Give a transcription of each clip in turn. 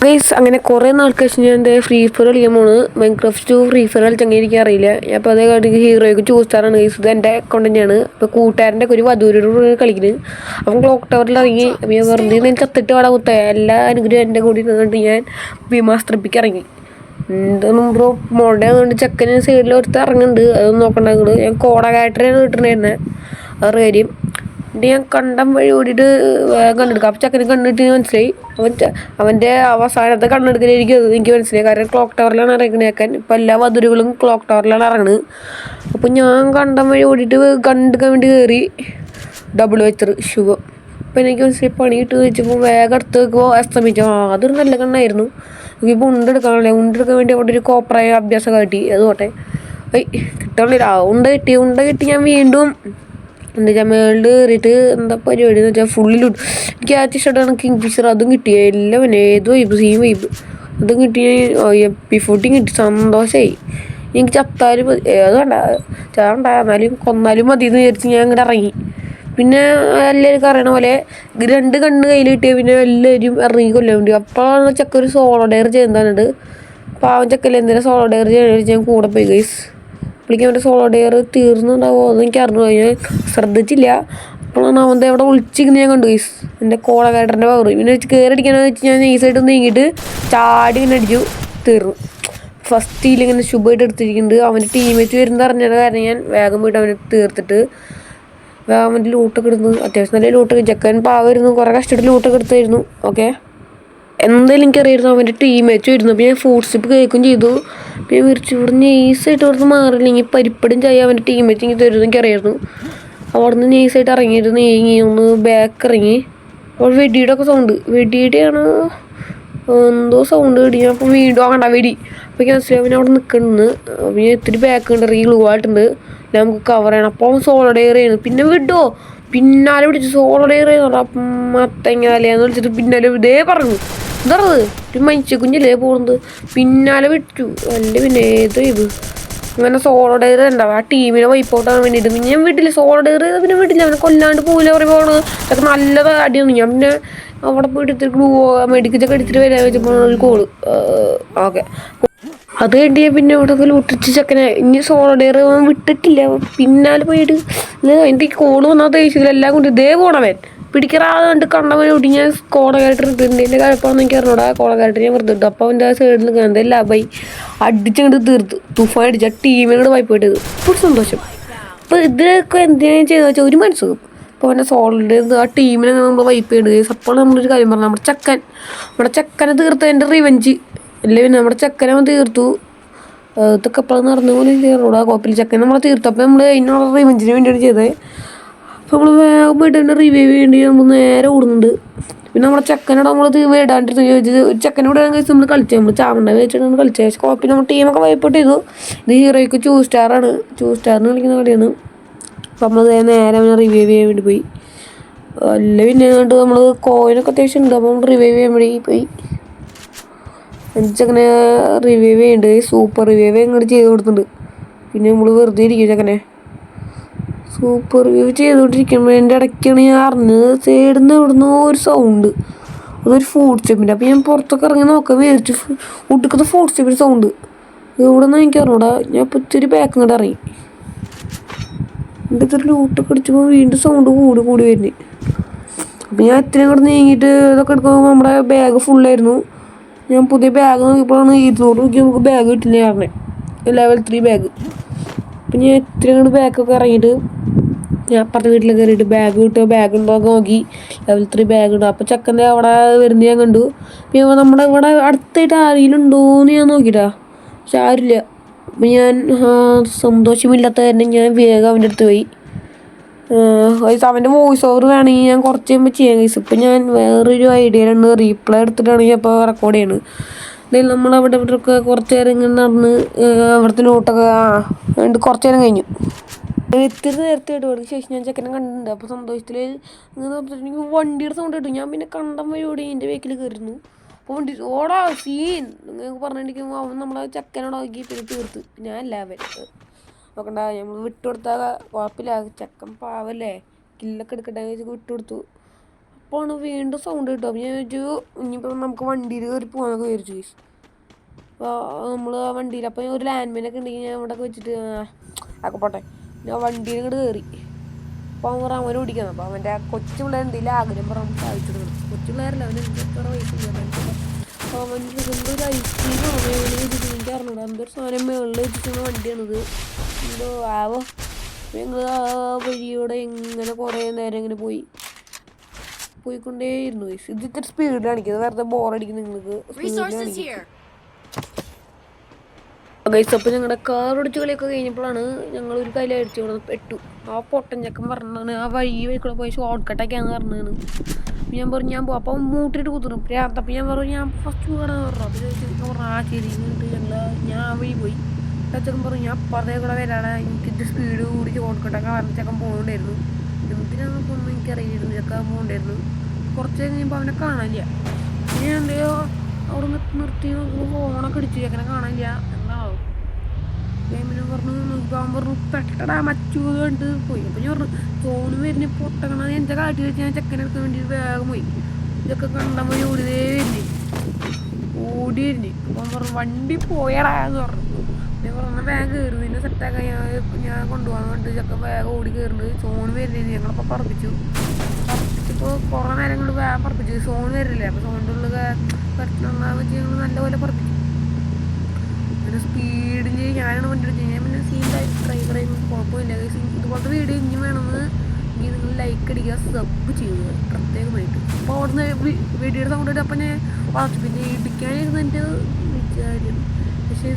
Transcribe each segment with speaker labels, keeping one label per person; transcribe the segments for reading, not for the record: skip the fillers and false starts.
Speaker 1: Guys അങ്ങനെ കുറേ നാൾക്ക് ശേഷം ഞാൻ എന്താ ഫ്രീ ഫയർ കളിക്കാൻ പോണ്. മൈൻക്രാഫ്റ്റ് 2 ഫ്രീ ഫയർ കളിച്ചെങ്കിൽ എനിക്ക് അറിയില്ല. ഞാൻ അപ്പോൾ അതേ കാട്ടിക്ക് ഹീറോയ്ക്ക് ചൂസ് സ്റ്റാറാണ് ഗൈസ്. ഇത് എൻ്റെ അക്കൗണ്ട് തന്നെയാണ്. അപ്പോൾ കൂട്ടുകാരൻ്റെ ഒരു വധൂരോട് കളിക്കുന്നത്. അപ്പം ക്ലോക്ക് ടവറിൽ ഇറങ്ങി. അപ്പോൾ ഞാൻ വെറുതെ ഞാൻ ചത്തിട്ട് അവിടെ കുത്തായ എല്ലാ അനുഗ്രഹം എൻ്റെ കൂടി നിന്നിട്ട് ഞാൻ ഭീമാസ്ത്രപ്പിക്ക് ഇറങ്ങി. എന്തൊന്നും ബ്രോ മോളുടെ അതുകൊണ്ട് ചെക്കന് സൈഡിൽ ഒരുത്ത് ഇറങ്ങുന്നുണ്ട്. അതൊന്നും നോക്കണ്ടാകുന്നത്. ഞാൻ കോടകായിട്ടാണ് കിട്ടണായിരുന്നെ വേറെ കാര്യം. എന്നിട്ട് ഞാൻ കണ്ടം വഴി ഓടിയിട്ട് വേഗം കണ്ടെടുക്കാം. അപ്പം ചക്കന് കണ്ടിട്ട് മനസ്സിലായി അവൻ്റെ അവസാനത്തെ കണ്ണെടുക്കലായിരിക്കും അത് എനിക്ക് മനസ്സിലായി. കാരണം ക്ലോക്ക് ടവറിലാണ് ഇറങ്ങണേക്കാൻ. ഇപ്പം എല്ലാ വധുരുകളും ക്ലോക്ക് ടവറിലാണ് ഇറങ്ങുന്നത്. അപ്പം ഞാൻ കണ്ടം വഴി ഓടിയിട്ട് കണ്ടെടുക്കാൻ വേണ്ടി കയറി. ഡബിൾ വെച്ചർ ശുഭം. അപ്പം എനിക്ക് മനസ്സിലായി പണി കിട്ടുക വെച്ചപ്പോൾ വേഗം അടുത്ത് വെക്കുമ്പോൾ അസ്തമിച്ചു. അതൊരു നല്ല കണ്ണായിരുന്നു. ഇപ്പോൾ ഉണ്ടെടുക്കാണല്ലേ. ഉണ്ടെടുക്കാൻ വേണ്ടി അവിടെ ഒരു കോപ്പറായ അഭ്യാസം കാട്ടി. അത് പോട്ടെ കിട്ടണില്ല. ഉണ്ട കിട്ടി ഞാൻ വീണ്ടും എന്താ വെച്ചാൽ മേളിൽ കയറിയിട്ട് എന്താ പരിപാടി എന്ന് വെച്ചാൽ ഫുള്ളിലുണ്ട്. എനിക്ക് ഏറ്റവും ഇഷ്ടമാണ് കിങ് ഫിഷർ. അതും കിട്ടിയ എല്ലാം ഏത് വൈബ് സെയിം വൈബ് അതും കിട്ടി. P40 കിട്ടി. സന്തോഷമായി. എനിക്ക് ചത്താലും അത് വേണ്ട ചാണ്ട എന്നാലും കൊന്നാലും മതി എന്ന് വിചാരിച്ച് ഞാൻ ഇങ്ങോട്ട് ഇറങ്ങി. പിന്നെ എല്ലാവർക്കും അറിയണ പോലെ 2 കണ്ണ് കയ്യിൽ കിട്ടിയ പിന്നെ എല്ലാവരും ഇറങ്ങി കൊല്ലാൻ വേണ്ടി. അപ്പോഴാണ് ചക്ക ഒരു സോളോ ഡെയർ ചെയ്യുന്നതാണിത്. പാവം ചക്കല്ല എന്തെങ്കിലും സോളോ ഡെയർ ചെയ്യാൻ ഞാൻ കൂടെ പോയി ഗൈസ്. പുള്ളിക്ക് അവൻ്റെ സോളോ ഡെയർ തീർന്നുണ്ടാവോ എന്ന് എനിക്ക് അറിഞ്ഞു. ഞാൻ ശ്രദ്ധിച്ചില്ല. അപ്പോഴാണ് അവൻ്റെ അവിടെ ഒളിച്ചിരിക്കുന്നത് ഞാൻ കണ്ടു ഗൈസ്. എൻ്റെ കോളകാട്ടൻ്റെ പവർ പിന്നെ കയറടിക്കാനെന്ന് വെച്ച് ഞാൻ നൈസായിട്ട് നീങ്ങിയിട്ട് ചാടി ഇങ്ങനെ അടിച്ചു. തീർന്നു. ഫസ്റ്റ് ഇങ്ങനെ ശുഭമായിട്ട് എടുത്തിരിക്കുന്നുണ്ട്. അവൻ്റെ ടീമേറ്റ് വരുന്നത് അറിഞ്ഞത് കാരണം ഞാൻ വേഗം പോയിട്ട് അവനെ തീർത്തിട്ട് വേഗം അവൻ്റെ ലൂട്ടൊക്കെ എടുത്തു. അത്യാവശ്യം നല്ല ലൂട്ടൊക്കെ ചെക്കൻ പാവമായിരുന്നു. കുറേ കഷ്ടപ്പെട്ട് ലൂട്ടൊക്കെ എടുത്തായിരുന്നു. ഓക്കെ എന്തായാലും എനിക്കറിയായിരുന്നു അവൻ്റെ ടീമേറ്റ് വരുന്നു. അപ്പോൾ ഞാൻ ഫുഡ് സ്റ്റെപ്പ് കേൾക്കുകയും ചെയ്തു. പിന്നെ വിരിച്ചു ഇവിടുന്ന് നൈസായിട്ട് അവിടുന്ന് മാറില്ലെങ്കിൽ പരിപ്പടും ചെയ്യാൻ അവൻ്റെ ടീമേറ്റ് എനിക്ക് തരുമെന്ന് എനിക്കറിയായിരുന്നു. അവിടെ നിന്ന് നൈസായിട്ട് ഇറങ്ങിയിട്ട് നീങ്ങി ഒന്ന് ബാക്ക് ഇറങ്ങി. അപ്പോൾ വെടിയുടെ ഒക്കെ സൗണ്ട് വെടിയുടെയാണ് എന്തോ സൗണ്ട് കേട്ടി. ഞാൻ അപ്പോൾ വീണ്ടും ആകണ്ട വെടി. അപ്പോൾ മനസ്സിലായി അവൻ അവിടെ നിൽക്കുന്നത്. പിന്നെ ഇത്തിരി ബാക്ക് ഉണ്ട് ഗ്ലൂ ആയിട്ടുണ്ട്. നമുക്ക് കവർ ചെയ്യണം. അപ്പോൾ അവൻ സോളോ ഡെയർ ചെയ്യുന്നു. പിന്നെ വിട്ടോ പിന്നാലെ പിടിച്ചു സോളോ ഡെയർ ചെയ്യുന്നുണ്ട്. അപ്പം മത്തങ്ങാലെന്ന് വിളിച്ചിട്ട് പിന്നാലെ ഇതേ പറഞ്ഞു എന്താ ഒരു മനുഷ്യ കുഞ്ഞല്ലേ പോകുന്നത്. പിന്നാലെ വിട്ടു അല്ല പിന്നെ ഏതോ ഇത് അങ്ങനെ സോളോ ഡെയർ ഉണ്ടാവും. ആ ടീമിനെ വൈപ്പൗട്ടാൻ വേണ്ടിയിട്ട് പിന്നെ ഞാൻ വീട്ടിൽ സോളോ ഡെയർ ചെയ്താൽ പിന്നെ വീട്ടിൽ അവനെ കൊല്ലാണ്ട് പോകില്ല പറയുമ്പോൾ അതൊക്കെ നല്ലത് അടിയൊന്നും. ഞാൻ പിന്നെ അവിടെ പോയിട്ട് ഇത്തിരി ഗ്ലൂ മെഡിക്കലൊക്കെ എടുത്തിട്ട് വരാൻ വെച്ചപ്പോൾ ഒരു കോള്. ഓക്കെ അത് കഴിഞ്ഞാൽ പിന്നെ ഇവിടെ ലൂട്ടിച്ച് ചെക്കനെ ഇനി സോളോ ഡെയർ വിട്ടിട്ടില്ല. പിന്നാലെ പോയിട്ട് എൻ്റെ ഈ കോള് വന്നാൽ ദേഷ്യത്തിൽ എല്ലാം കൊണ്ട് ഇതേ പോണവൻ പിടിക്കാതെ കണ്ട് കണ്ടവനെ ഒട്ടി. ഞാൻ കോളകായിട്ട് ഇട്ടിട്ടുണ്ട്. എൻ്റെ കുഴപ്പമാണെന്ന് എനിക്ക് അറിഞ്ഞൂടാ. കോളകായിട്ട് ഞാൻ വെറുതെ ഇട്ടു. അപ്പോൾ അവൻ്റെ സൈഡിൽ നിൽക്കാൻ എന്തായാലും ലാഭായി അടിച്ചങ്ങോട്ട് തീർത്ത് തുഫാൻ അടിച്ച ടീമിനോട് വായ്പോയിട്ടത് ഇപ്പോൾ സന്തോഷം. അപ്പോൾ ഇതിലൊക്കെ എന്തിനാണ് ചെയ്തത് വെച്ചാൽ ഒരു മനസ്സുഖം. അപ്പോൾ അവൻ്റെ സോളിൻ്റെ ആ ടീമിനെ നമ്മൾ വൈപ്പ് ചെയ്യേണ്ടത്. അപ്പോൾ നമ്മളൊരു കാര്യം പറഞ്ഞു നമ്മുടെ ചെക്കനെ തീർത്തതിൻ്റെ റിവെഞ്ച് അല്ലേ. പിന്നെ നമ്മുടെ ചെക്കനെ അവൻ തീർത്തു. ഇതൊക്കെ എപ്പോഴും നടന്നു പോലെ കയറൂടാ കോപ്പിൽ ചെക്കൻ നമ്മളെ തീർത്തു. അപ്പോൾ നമ്മൾ അതിനുള്ള റിവെഞ്ചിന് വേണ്ടിയാണ് ചെയ്തത്. അപ്പോൾ നമ്മൾ വേഗം പോയിട്ട് തന്നെ റിവൈവ് ചെയ്യേണ്ടി നമ്മൾ നേരെ ഓടുന്നുണ്ട്. പിന്നെ നമ്മുടെ ചെക്കനോട് നമ്മൾ വിടാണ്ടിരുന്നു ചോദിച്ചത് ഒരു ചെക്കനോട് കഴിച്ച് നമ്മൾ കളിച്ചത്. നമ്മൾ ചാമണ്ട വെച്ചിട്ട് നമ്മൾ കളിച്ചത്. പക്ഷേ കോപ്പി നമ്മൾ ടീമൊക്കെ വൈപ്പോട്ട് ചെയ്തു. ഇത് ഹീറോയ്ക്ക് 2 സ്റ്റാറാണ്. 2 സ്റ്റാറിന് കളിക്കുന്ന കളിയാണ്. അപ്പോൾ നമ്മൾ നേരെ അവനെ റിവൈവ് ചെയ്യാൻ വേണ്ടി പോയി. അല്ല പിന്നെ കണ്ട് നമ്മൾ കോയിനൊക്കെ അത്യാവശ്യം ഉണ്ട്. അപ്പോൾ നമ്മൾ റിവൈവ് ചെയ്യാൻ വേണ്ടി പോയി. ചെക്കനെ റിവൈവ് ചെയ്യുന്നുണ്ട്. സൂപ്പർ റിവൈവ് ഇങ്ങോട്ട് ചെയ്ത് കൊടുക്കുന്നുണ്ട്. പിന്നെ നമ്മൾ വെറുതെ ഇരിക്കും ചെക്കനെ സൂപ്പർ റിവ്യൂ ചെയ്തുകൊണ്ടിരിക്കുമ്പോൾ എൻ്റെ ഇടയ്ക്കാണ് ഞാൻ അറിഞ്ഞത് സൈഡിൽ നിന്ന് ഇവിടുന്ന് ഒരു സൗണ്ട്. അതൊരു ഫുഡ് സ്റ്റെപ്പിൻ്റെ. അപ്പോൾ ഞാൻ പുറത്തൊക്കെ ഇറങ്ങി നോക്കാൻ വിചാരിച്ചു ഒടുക്കത്തെ ഫുഡ് സ്റ്റെപ്പിൻ്റെ സൗണ്ട് ഇവിടെ നിന്ന് എനിക്ക് അറിഞ്ഞൂടാ. ഞാൻ ഇപ്പോൾ ഇത്തിരി ബാക്ക് ഇങ്ങോട്ട് ഇറങ്ങി. എൻ്റെ ഇത്തിരി ലൂട്ടൊക്കെ അടിച്ചപ്പോൾ വീണ്ടും സൗണ്ട് കൂടി വരുന്നത്. അപ്പോൾ ഞാൻ ഇത്തിരി ഇങ്ങോട്ട് നീങ്ങിയിട്ട് ഇതൊക്കെ എടുക്കുമ്പോൾ നമ്മുടെ ബാഗ് ഫുള്ളായിരുന്നു. ഞാൻ പുതിയ ബാഗ് നോക്കിയപ്പോഴാണ് 200 രൂപയ്ക്ക് നമുക്ക് ബാഗ് കിട്ടില്ല പറഞ്ഞത്. Level 3 bag. അപ്പം ഞാൻ ഇത്തിരി ഇങ്ങോട്ട് ബാഗൊക്കെ ഇറങ്ങിയിട്ട് ഞാൻ അപ്പുറത്തെ വീട്ടിൽ കയറിയിട്ട് ബാഗ് കിട്ടുക ബാഗ് ഉണ്ടോ നോക്കി. ലെവൽ 3 ബാഗ് ഉണ്ട്. അപ്പോൾ ചക്കൻ്റെ അവിടെ വരുന്നത് ഞാൻ കണ്ടു. പിന്നെ നമ്മുടെ ഇവിടെ അടുത്തായിട്ട് ആരെങ്കിലും ഉണ്ടോയെന്ന് ഞാൻ നോക്കിയിട്ടാ. പക്ഷെ ആരില്ല. അപ്പം ഞാൻ സന്തോഷമില്ലാത്ത കാരണം ഞാൻ വേഗം അവൻ്റെ അടുത്ത് പോയി. അവൻ്റെ വോയിസ് ഓവർ വേണമെങ്കിൽ ഞാൻ കുറച്ച് കഴിയുമ്പോൾ ചെയ്യാൻ കഴിച്ചു. ഇപ്പം ഞാൻ വേറൊരു ഐഡിയയിലാണ് റീപ്ലൈ എടുത്തിട്ടാണ് ഞാൻ ഇപ്പോൾ റെക്കോർഡ് ചെയ്യണത്. എന്തായാലും നമ്മളവിടെ ഇവിടെയൊക്കെ കുറച്ച് നേരം ഇങ്ങനെ നടന്ന് അവിടുത്തെ നോട്ടൊക്കെ വേണ്ടി കുറച്ച് നേരം കഴിഞ്ഞു. ഇത്തിരി നേരത്തെ ഇടപെടുന്ന ശേഷം ഞാൻ ചെക്കനെ കണ്ടിട്ടുണ്ട്. അപ്പോൾ സന്തോഷത്തിൽ ഇങ്ങനെ സംസാരിച്ചിട്ടുണ്ടെങ്കിൽ വണ്ടിയുടെ സൗണ്ട് കിട്ടും. ഞാൻ പിന്നെ കണ്ടം വഴിയോടെ എൻ്റെ ബേക്കിൽ കയറുന്നു. അപ്പോൾ വണ്ടി ഓടാ സീൻ നിങ്ങൾക്ക് പറഞ്ഞിട്ടുണ്ടെങ്കിൽ അവൻ നമ്മളെ ചെക്കനോടാക്കി പിന്നെ തീർത്ത്. ഞാൻ അവൻ നോക്കണ്ട നമ്മൾ വിട്ടുകൊടുത്താൽ കുഴപ്പമില്ല. ചെക്കൻ പാവല്ലേ കില്ലൊക്കെ എടുക്കട്ടെ വിട്ടുകൊടുത്തു. അപ്പോഴാണ് വീണ്ടും സൗണ്ട് കിട്ടും. അപ്പം ഞാൻ വിചാരിച്ചു ഇനിയിപ്പോൾ നമുക്ക് വണ്ടിയിൽ കയറി പോകാനൊക്കെ വിചാരിച്ചു ഗൈസ്. അപ്പോൾ നമ്മൾ ആ വണ്ടിയിൽ അപ്പം ഒരു ലാൻഡ് മൈനൊക്കെ ഉണ്ടെങ്കിൽ ഞാൻ ഇവിടെ വെച്ചിട്ട് ഒക്കെ പോട്ടെ ഞാൻ വണ്ടിയിൽ ഇങ്ങോട്ട് കയറി. അപ്പോൾ അവൻ ഓടിക്കണം. അപ്പോൾ അവൻ്റെ കൊച്ചു പിള്ളേർ എന്തെങ്കിലും ആഗ്രഹം പറഞ്ഞ് സാധിച്ചെടുക്കണം. കൊച്ചു പിള്ളേരല്ല അവൻ എത്ര വയസ്സില്ല. അപ്പോൾ അവൻ എന്തൊരു ഐസ്ക്രീമോ മേളിൽ വെച്ചിട്ട് എനിക്ക് അറിഞ്ഞൂടാ എന്തൊരു സാധനം മേളിൽ വെച്ചിട്ടുള്ള വണ്ടിയാണിത്. എന്തോ ആവോ. ഞങ്ങൾ ആ വഴിയോടെ ഇങ്ങനെ കുറേ നേരം ഇങ്ങനെ പോയിക്കൊണ്ടേയിരുന്നു. ഇത് ഇത്തിരി സ്പീഡ് കാണിക്കുന്നത് വെറുതെ ബോറടിക്കും നിങ്ങൾക്ക്. സ്പീഡ് കാണിക്കും ഗൈസ്. അപ്പോൾ ഞങ്ങളുടെ കാർ ഓടിച്ച് കളിയൊക്കെ കഴിഞ്ഞപ്പോഴാണ് ഞങ്ങളൊരു കയ്യിലടിച്ചു കൊണ്ട് പെട്ടു. ആ പൊട്ടഞ്ചക്കം പറഞ്ഞാണ് ആ വഴിക്കൂടെ പോയി ഷോർട്ട് കട്ടൊക്കെയാന്ന് പറഞ്ഞാണ്. ഞാൻ പറഞ്ഞു ഞാൻ പോകും. അപ്പം മൂട്ടിട്ട് കുത്തുന്നു പ്രാന്തപ്പം. ഞാൻ പറഞ്ഞു ഞാൻ ഫസ്റ്റ് പോകണമെന്ന് പറഞ്ഞു. അപ്പോൾ ചോദിച്ചു പറഞ്ഞു ആ ശരി എന്നിട്ട് ഞാൻ ആ വഴി പോയി. ചക്കൻ പറഞ്ഞു ഞാൻ അപ്പുറത്തേ കൂടെ വരാണ് എനിക്കിത് സ്പീഡ് കൂടി ഷോർട്ട് കട്ടൊക്കെ പറഞ്ഞ് ചക്കൻ പോകണ്ടായിരുന്നു. എന്തിനാണെന്നൊന്നും എനിക്കറിയില്ലായിരുന്നു. ചക്കൻ പോകണ്ടായിരുന്നു. കുറച്ച് കഴിയുമ്പോൾ അവനെ കാണാനില്ല. പിന്നെ എന്തെയോ അവിടെ നിർത്തി ഫോണൊക്കെ അടിച്ചു ചക്കനെ കാണാനില്ല. എന്താണോ ഗെയിമിനെ പറഞ്ഞു നോക്കാൻ പറഞ്ഞു പെട്ടടാ മച്ചു കണ്ട് പോയി. അപ്പം ഞാൻ പറഞ്ഞു ഫോണ് വരുന്ന പൊട്ടക്കണ എൻ്റെ കാട്ടി വെച്ച് ഞാൻ ചെക്കനെടുക്കാൻ വേണ്ടി വേഗം പോയി. ഇതൊക്കെ കണ്ടാൽ പോയി ഓടിയതേ വരുന്നേ ഓടി വരുന്നേ. അപ്പം പറഞ്ഞു വണ്ടി പോയടാ എന്ന് പറഞ്ഞു. ഞാൻ പറഞ്ഞു വേഗം കയറി നിന്നെ സെറ്റാക്കാൻ ഞാൻ കൊണ്ടുപോകാൻ വേണ്ടി ചെക്കൻ വേഗം ഓടി കയറുന്നത്. സോണ് വരുന്നേ ഞങ്ങളപ്പോൾ പറപ്പിച്ചപ്പോൾ കുറേ നേരം കൊണ്ട് വേഗം പറപ്പിച്ചു. സോൺ വരില്ലേ. അപ്പോൾ സോണിൻ്റെ ഉള്ളിൽ പറ്റുന്ന വെച്ച് ഞങ്ങൾ നല്ലപോലെ പറപ്പിച്ചു. പിന്നെ സ്പീഡിൽ ഞാനാണ് വണ്ടി എടുത്തത്. ഞാൻ പിന്നെ സീൻ ഡ്രൈവർ കുഴപ്പമില്ല. ഇതുപോലത്തെ വീഡിയോ ഇനി വേണമെന്ന് നിങ്ങൾ ലൈക്ക് അടിക്കുക സബ് ചെയ്യുക പ്രത്യേകമായിട്ട്. അപ്പോൾ അവിടുന്ന് വീഡിയോയുടെ സൗണ്ട് ഇട്ട് അപ്പം ഞാൻ വളർച്ചു. പിന്നെ ഇടിക്കാനിരുന്ന് എൻ്റെ വിചാരം പക്ഷേ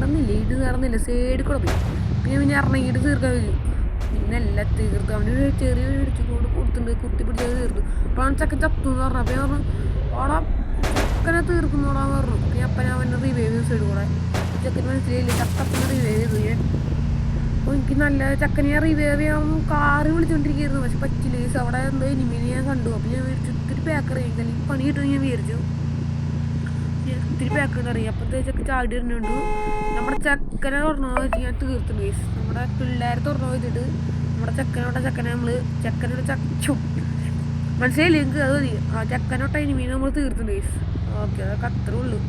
Speaker 1: നടന്നില്ല സൈഡിൽ കൂടെ പോയി. പിന്നെ ഇറങ്ങിയിട്ട് തീർക്കാൻ വരും. പിന്നെ എല്ലാം തീർത്തു. അവന് ചെറിയ ഇടിച്ചുകൊണ്ട് കൊടുത്തിട്ടുണ്ട് കുത്തി പിടിച്ചത് തീർത്തു. അപ്പോൾ അവൻ ചക്കൻ ചത്തു എന്ന് പറഞ്ഞു. അപ്പോൾ ഞാൻ പറഞ്ഞു ഓടാ ചക്കനെ തീർക്കുന്നോടാന്ന് പറഞ്ഞു. പിന്നെ അപ്പം ഞാൻ അവൻ്റെ റിവൈവ് ചെയ്തു സൈഡ് കൂടെ. ചക്കന് മനസ്സിലായില്ല ചക്കപ്പനെ റിവൈവ് ചെയ്തു ഞാൻ. അപ്പോൾ എനിക്ക് നല്ല ചക്കനെ റിവൈവ് ചെയ്യാൻ കാറ് വിളിച്ചുകൊണ്ടിരിക്കുകയായിരുന്നു. പക്ഷെ പറ്റില്ല ഗൈസ്. അവിടെ എന്തോ എനിമീനെ ഞാൻ കണ്ടു. അപ്പോൾ ഞാൻ വിചാരിച്ചു ഇത്തിരി പാക്കർ ചെയ്യും അല്ലെങ്കിൽ പണി കിട്ടുമെന്ന് ഞാൻ വിചാരിച്ചു. ഇത്തിരി പാക്കർ അറിയാം. അപ്പോഴത്തെ ചക്ക ചാടി വരുന്നുണ്ട്. നമ്മുടെ ചക്കനെ തുറന്നു വെച്ച് ഞാൻ തീർത്തുണ്ട് ഗൈസ്. നമ്മുടെ പിള്ളേരെ തുറന്നു വെച്ചിട്ട് നമ്മുടെ ചക്കനെ നമ്മൾ ചക്കനോട് ചച്ചു മനസ്സിലായില്ലേ എനിക്ക് അത് മതി. ആ ചക്കനോട്ട എനിമീനെ നമ്മൾ തീർത്തുണ്ട് ഗൈസ്. ഓക്കെ അതൊക്കെ അത്രേ ഉള്ളൂ.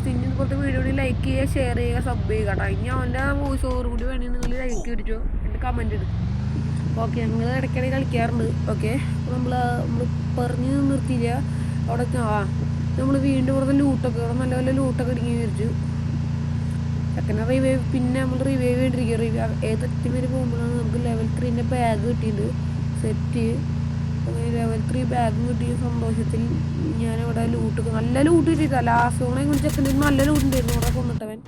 Speaker 1: പിന്നെ ഇതുപോലത്തെ വീഡിയോ ലൈക്ക് ചെയ്യുക ഷെയർ ചെയ്യുക സബ് ചെയ്യുക കേട്ടോ. ഇനി അവൻ്റെ വോയിസ് ഓവർ കൂടി വേണമെങ്കിൽ നിങ്ങൾ ലൈക്ക് ഇടിച്ചോ എൻ്റെ കമൻറ്റ് ഇടും. ഓക്കെ ഞങ്ങൾ ഇടയ്ക്കിടയിൽ കളിക്കാറുണ്ട്. ഓക്കെ അപ്പോൾ നമ്മൾ പറഞ്ഞ് നിർത്തിയില്ല അവിടെ. നമ്മൾ വീണ്ടും ഇവിടെ ലൂട്ടൊക്കെ ഇവിടെ നല്ല നല്ല ലൂട്ടൊക്കെ ഇടുങ്ങി വിചാരിച്ചു. ചക്കനെ റിവൈവ് പിന്നെ നമ്മൾ റിവൈവ് ചെയ്തിരിക്കുക. ഏതൊറ്റ വരെ പോകുമ്പോഴാണ് നമുക്ക് ലെവൽ 3 ബാഗ് കിട്ടിയിട്ടുണ്ട് സെറ്റ്. അങ്ങനെ ലെവൽ 3 ബാഗും കിട്ടിയ സന്തോഷത്തിൽ ഞാനിവിടെ ലൂട്ടൊക്കെ നല്ല ലൂട്ട് കിട്ടിയിട്ടാ. ലാസ്റ്റ് ഓണെ കൊണ്ട് ചെക്കൻ്റെ നല്ല ലൂട്ടുണ്ടായിരുന്നു അവിടെ കൊണ്ടിട്ടവൻ.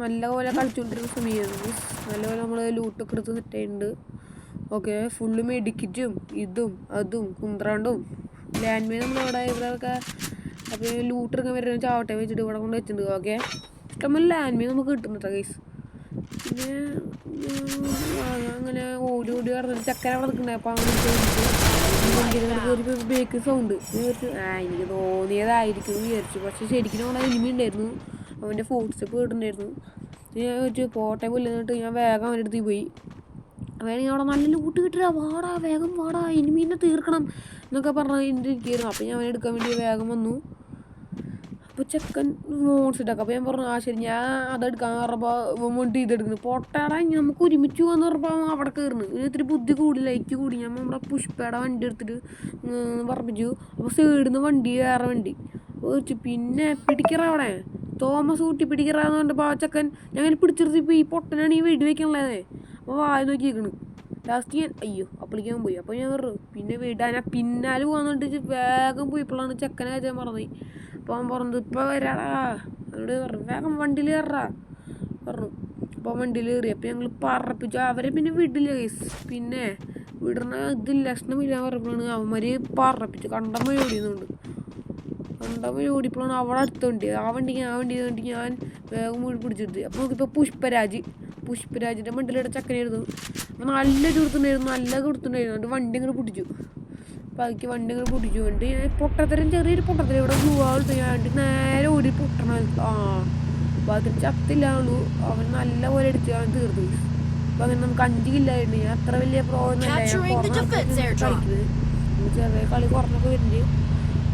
Speaker 1: നല്ലപോലെ കളിച്ചുകൊണ്ടിരുന്ന സമയമായിരുന്നു. നല്ലപോലെ നമ്മൾ ലൂട്ടൊക്കെ എടുത്ത് സെറ്റ് ചെയ്യുന്നുണ്ട്. ഓക്കെ ഫുള്ള് മെഡിക്കിറ്റും ഇതും അതും കുന്ത്രാണ്ടും ലാൻഡ് മൈൻ നമ്മളവിടെ ഇവിടെയൊക്കെ. അപ്പോൾ ലൂട്ടെടുക്കാൻ വരുന്ന ചാവട്ടെ വെച്ചിട്ട് ഇവിടെ കൊണ്ട് വെച്ചിട്ടുണ്ട്. ഓക്കെ ഇഷ്ടംപോലെ ലാൻഡ് മൈൻ നമുക്ക് കിട്ടുന്നുണ്ടോ ഗൈസ്. പിന്നെ അങ്ങനെ ഓടി പറഞ്ഞിട്ട് ചക്കര അവിടെ നിൽക്കണ്ടേ. അപ്പോൾ അങ്ങനെ ബേക്ക് സൗണ്ട് വിചാരിച്ചു എനിക്ക് തോന്നിയതായിരിക്കും വിചാരിച്ചു. പക്ഷെ ശരിക്കും അവിടെ എനിമി ഉണ്ടായിരുന്നു. അവൻ്റെ ഫുട് സ്റ്റെപ്പ് കേട്ടിട്ടുണ്ടായിരുന്നു. ഞാൻ ചോദിച്ചു പോട്ടെ പുല്ലെന്നിട്ട് ഞാൻ വേഗം അവൻ്റെ അടുത്ത് പോയി. വേണമെങ്കിൽ അവിടെ നല്ല ലൂട്ട് കിട്ടില്ല വാടാ വേഗം വാടാ എനിമീനെ തീർക്കണം എന്നൊക്കെ പറഞ്ഞിട്ട് ഇരിക്കുകയായിരുന്നു. അപ്പോൾ ഞാൻ അവനെ എടുക്കാൻ വേണ്ടി വേഗം വന്നു. അപ്പോൾ ചെക്കൻ മോൺസിട്ടൊക്കെ. അപ്പോൾ ഞാൻ പറഞ്ഞു ആ ശരി ഞാൻ അതെടുക്കാൻ പറഞ്ഞപ്പോൾ വേണ്ടി ഇതെടുക്കുന്നു പൊട്ടാടാ നമുക്ക് ഒരുമിച്ച് പോകാന്ന് പറഞ്ഞപ്പോൾ അവിടെ കയറുന്നു. ഇത്തിരി ബുദ്ധി കൂടി ലൈറ്റ് കൂടി. ഞാൻ നമ്മുടെ പുഷ്പയുടെ വണ്ടി എടുത്തിട്ട് പറപ്പിച്ചു. അപ്പോൾ സൈഡിൽ നിന്ന് വണ്ടി വേറെ വണ്ടി വെച്ചു. പിന്നെ പിടിക്കറ അവിടെ തോമസ് കൂട്ടി പിടിക്കറാന്ന് പറഞ്ഞപ്പോൾ ആ ചെക്കൻ ഞങ്ങൾ പിടിച്ചെടുത്തിപ്പോൾ ഈ പൊട്ടനാണ് ഈ വെടി വയ്ക്കാനുള്ളതേ. അപ്പോൾ വായ നോക്കി കേൾക്കണ്. ലാസ്റ്റ് ഞാൻ അയ്യോ അപ്പളിക്കാൻ പോയി. അപ്പോൾ ഞാൻ പറഞ്ഞു പിന്നെ വീടാൻ പിന്നാലെ പോകാന്നിട്ട് വേഗം പോയപ്പോഴാണ് ചെക്കനെ കഴിച്ചാൽ മറന്നു. അപ്പോൾ അവൻ പറഞ്ഞത് ഇപ്പോൾ വരാടാ എന്നോട് പറഞ്ഞു വേഗം വണ്ടിയിൽ കയറാ പറഞ്ഞു. അപ്പോൾ വണ്ടിയിൽ കയറി. അപ്പോൾ ഞങ്ങൾ പറപ്പിച്ചു. അവരെ പിന്നെ വിടില്ല കേസ്. പിന്നെ വിടണ ഇത് ലക്ഷണമില്ല പറഞ്ഞപ്പോഴാണ് അവന്മാർ പറപ്പിച്ചു. കണ്ടം വഴി ഓടിയുന്നുണ്ട്. കണ്ടം വഴി ഓടിയപ്പോഴാണ് അവിടെ അടുത്ത വണ്ടി. ആ വണ്ടി ഞാൻ വേഗം വീട് പിടിച്ചെടുത്ത്. അപ്പോൾ നോക്കിയപ്പോൾ പുഷ്പരാജിൻ്റെ വണ്ടിയിലൂടെ ചക്കനായിരുന്നു. അപ്പോൾ നല്ല കൊടുത്തുണ്ടായിരുന്നു എന്നിട്ട് വണ്ടി ഇങ്ങനെ പൊട്ടിച്ചു. ബാക്കി വണ്ടി ഇങ്ങനെ പൊട്ടിച്ചു. എന്നിട്ട് പൊട്ടത്തരം ചെറിയൊരു പൊട്ടത്തരം ഇവിടെ ഗ്ലൂ ആയിട്ട് ഞാൻ നേരെ ഓടി പൊട്ടണം. അതിന് ചത്തില്ലാണു അവൻ നല്ല പോലെ എടുത്ത് അവൻ തീർന്നു. അപ്പൊ അങ്ങനെ നമുക്ക് 5 കില്ലായിരുന്നു. ഞാൻ അത്ര വലിയ പ്രോ ഒന്നല്ല, കളിക്കുന്നത് ചെറിയ കളി കുറഞ്ഞൊക്കെ വരുന്നുണ്ട്.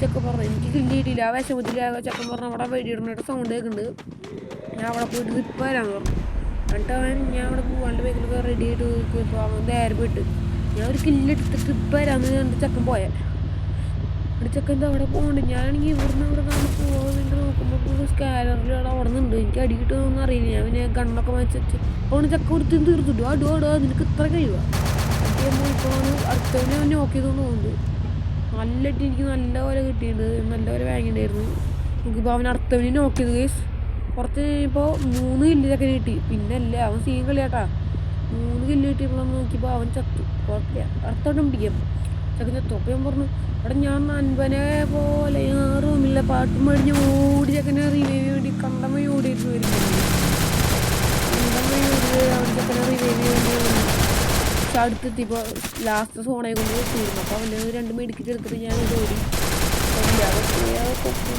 Speaker 1: ചെക്കൻ പറഞ്ഞു എനിക്ക് കില്ല് കിട്ടിയില്ല, ആ വിഷമത്തില് ചെക്കൻ പറഞ്ഞു അവിടെ വെടിയിടുന്നൊരു സൗണ്ട് കേൾക്കുന്നുണ്ട്, ഞാൻ അവിടെ പോയിട്ട് റിപ്പ് വരാന്ന് പറഞ്ഞു. എന്നിട്ട് ഞാൻ അവിടെ പോകാണ്ട് ബൈക്കിലൊക്കെ റെഡി ആയിട്ട് ഇപ്പോൾ അവൻ നേരെ പോയിട്ട് ഞാൻ ഒരു കില്ലെടുത്തിട്ട് ട്രിപ്പ് വരാമെന്ന് കണ്ടിട്ട് ചെക്കൻ പോയെ. അവിടെ ചെക്കൻ അവിടെ പോകുന്നുണ്ട്. ഞാനാണെങ്കിൽ ഇവിടുന്ന് അവിടെ കാണാൻ പോകാൻ വേണ്ടി നോക്കുമ്പോൾ സ്കാനറിൽ അവിടെ നിന്നുണ്ട്. എനിക്ക് അടി കിട്ടുമെന്നൊന്നും അറിയില്ല. ഞാൻ പിന്നെ ഗണ്ണൊക്കെ വാങ്ങിച്ചു അപ്പോൾ ചെക്ക കൊടുത്ത് തീർത്തിട്ടു. അടോ നിനക്ക് ഇത്ര കഴിയുക ഇപ്പോൾ അടുത്തവനെ അവൻ നോക്ക് ചെയ്തുകൊണ്ട് പോകുന്നുണ്ട്. നല്ല അടി എനിക്ക് നല്ല പോലെ കിട്ടിയിട്ടുണ്ട്, നല്ല പോലെ വാങ്ങിയിട്ടുണ്ടായിരുന്നു. നോക്കിയപ്പോൾ അവൻ അടുത്തവനെ നോക്ക് ചെയ്തു ഗൈസ്. കുറച്ച് കഴിഞ്ഞപ്പോൾ 3 കില്ല് ചെക്കന് കിട്ടി. പിന്നെ അല്ല അവൻ സീൻ കളിയാട്ടാ. 3 കില്ല് കിട്ടിയപ്പോൾ നോക്കിയപ്പോൾ അവൻ ചത്തു. കുഴപ്പമില്ല, അടുത്തോട്ടം പിടിക്കാം. ചെക്കൻ ചത്തു. അപ്പോൾ ഞാൻ പറഞ്ഞു അവിടെ ഞാൻ നൻപനെ പോലെ ഞാൻ റൂമിലെ പാട്ടും മേടിഞ്ഞ് ഓടി ചെക്കനെ റിവൈവ് വേണ്ടി കണ്ടം വഴി ഓടിയിട്ട് വരുന്നത്. കണ്ടം വഴി ഓടി അവൻ ചെക്കനെ റിവൈവ് വേണ്ടി പക്ഷെ അടുത്തെത്തിയപ്പോൾ ലാസ്റ്റ് സോണയെ കൊണ്ട് തീർന്നു. അപ്പോൾ അവൻ്റെ 2 മെഡിക്കറ്റ് എടുത്തിട്ട് ഞാൻ ഇത് ഓടി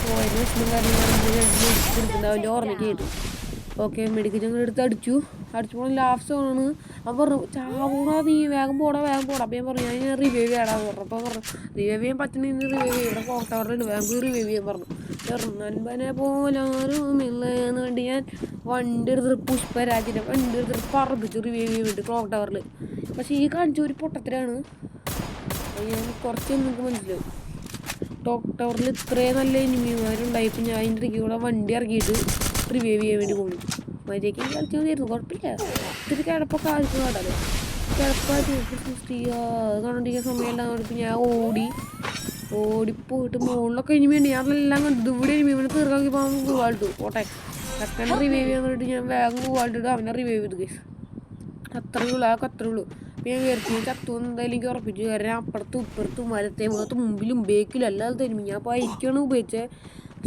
Speaker 1: പോയത് വിഷമം കാരണം ഞാൻ 2 മെഡിക്കറ്റ് എടുത്തിട്ടുണ്ട്. അവൻ്റെ ഓർമ്മയ്ക്ക് കേട്ടു. ഓക്കെ മെഡിക്കറ്റ് ഞങ്ങൾ എടുത്ത് അടിച്ചപ്പോൾ ലാസ്റ്റ് സോണാണ്. അവൻ പറഞ്ഞു ചാവൂടാ നീ വേഗം പോടാ. അപ്പോൾ ഞാൻ പറഞ്ഞു ഞാൻ റിവൈവ് ചെയ്യാടാന്ന് പറഞ്ഞു. അപ്പോൾ പറഞ്ഞു റിവൈവ് ചെയ്യാൻ പറ്റുന്ന റിവൈവ് ചെയ്യും, ഇവിടെ ക്ലോക്ക് ടവറിലുണ്ട്, വേഗം റിവൈവ് ചെയ്യാൻ പറഞ്ഞു. നൻപനെ പോലെ ആരുമില്ലെന്ന് വേണ്ടി ഞാൻ വണ്ടി എടുത്തിട്ട് പുഷ്പരാജിൻ്റെ വണ്ടി എടുത്തിട്ട് പറപ്പിച്ചു റിവൈവ് ചെയ്യാൻ വേണ്ടി ക്ലോക്ക് ടവറിൽ. പക്ഷേ ഈ കാണിച്ച ഒരു പൊട്ടത്തിലാണ്. ഞാൻ കുറച്ച് നിങ്ങൾക്ക് മനസ്സിലാവും. ക്ലോക്ക് ടവറിൽ ഇത്രയും നല്ല എനിമിമാരുണ്ടായപ്പോൾ ഞാൻ അതിൻ്റെ ഇടയ്ക്ക് കൂടെ വണ്ടി ഇറക്കിയിട്ട് റിവൈവ് ചെയ്യാൻ വേണ്ടി പോകുന്നു. മര്യാദയ്ക്ക് കളിച്ചു തരുന്നു, കുഴപ്പമില്ല. ഇത്തിരി കിടപ്പൊക്കെ ആയിരിക്കും കേട്ടല്ലോ. കിടപ്പായിട്ട് കണ്ടിരിക്കുന്ന സമയമെല്ലാം ഞാൻ ഓടിപ്പോയിട്ട് മുകളിലൊക്കെ ഇനി വേണ്ടി ഞാൻ എല്ലാം കണ്ടു. ഇവിടെ ഇനിമീനെ തീർക്കാക്കി പോകാൻ ഗുവാളിട്ടു പോട്ടെ. ചെക്കനെ റിവൈവ് ചെയ്യാൻ വേണ്ടിയിട്ട് ഞാൻ വേഗം ഗുവാളിട്ടിട്ട് അവനെ റിവൈവ് ചെയ്തു കേസ്. അത്രയേ ഉള്ളൂ. അപ്പം ഞാൻ വിചാരിച്ചു ഞാൻ ചത്തു എന്തായാലും എനിക്ക് ഉറപ്പിച്ചു. കാരണം അപ്പുറത്തും ഇപ്പുറത്തും മരത്തെ മുഖത്ത് മുമ്പിലും ബേക്കിലും എല്ലാം തരുമ്പോ ഞാൻ അപ്പോൾ അയക്കാണ് ഉപയോഗിച്ചത്.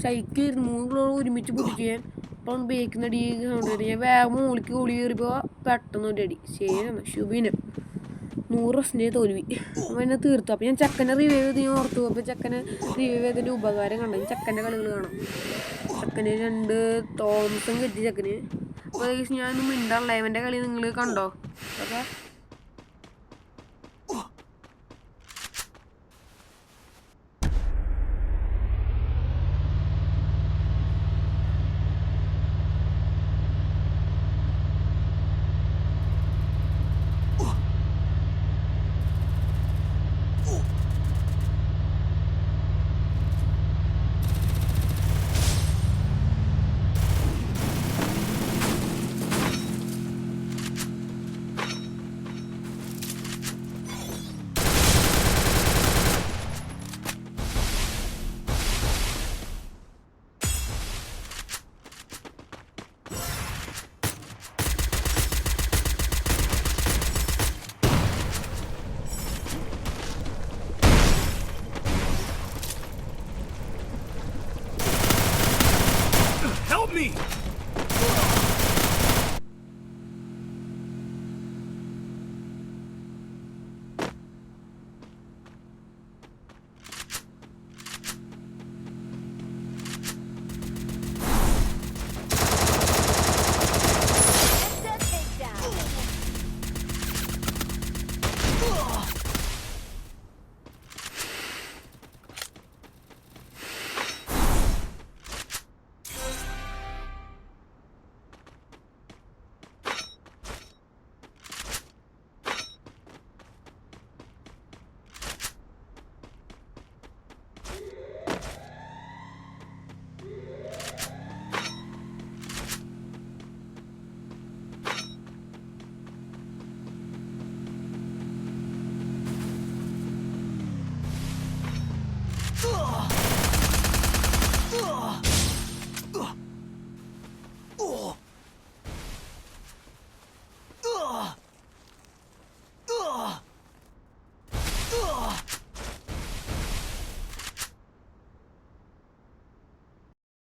Speaker 1: സൈക്കിൾ 3 കിലോ ഒരുമിച്ച് പൊട്ടിച്ചു ഞാൻ. അപ്പം ബേക്കിൽ അടി സൗണ്ട് വരും. ഞാൻ വേഗം മുകളിലേക്ക് ഓടി കയറിയപ്പോൾ പെട്ടെന്ന് ഒരു അടി ശരിയാണ് ശുഭിന് 100% തോൽവി. അപ്പം എന്നെ തീർത്തു. അപ്പം ഞാൻ ചെക്കനെ റിവൈവ് ചെയ്ത് ഞാൻ ഓർത്തു. അപ്പോൾ ചെക്കനെ റിവൈവ് ചെയ്തതിൻ്റെ ഉപകാരം കണ്ടു. ചെക്കൻ്റെ കളികൾ കാണാം. ചെക്കന് 2 തോംസൺ കിട്ടി ചെക്കന്. അപ്പോൾ ഞാനൊന്നും മിണ്ടാനുള്ള അവൻ്റെ കളി നിങ്ങൾ കണ്ടോ? ഓക്കെ.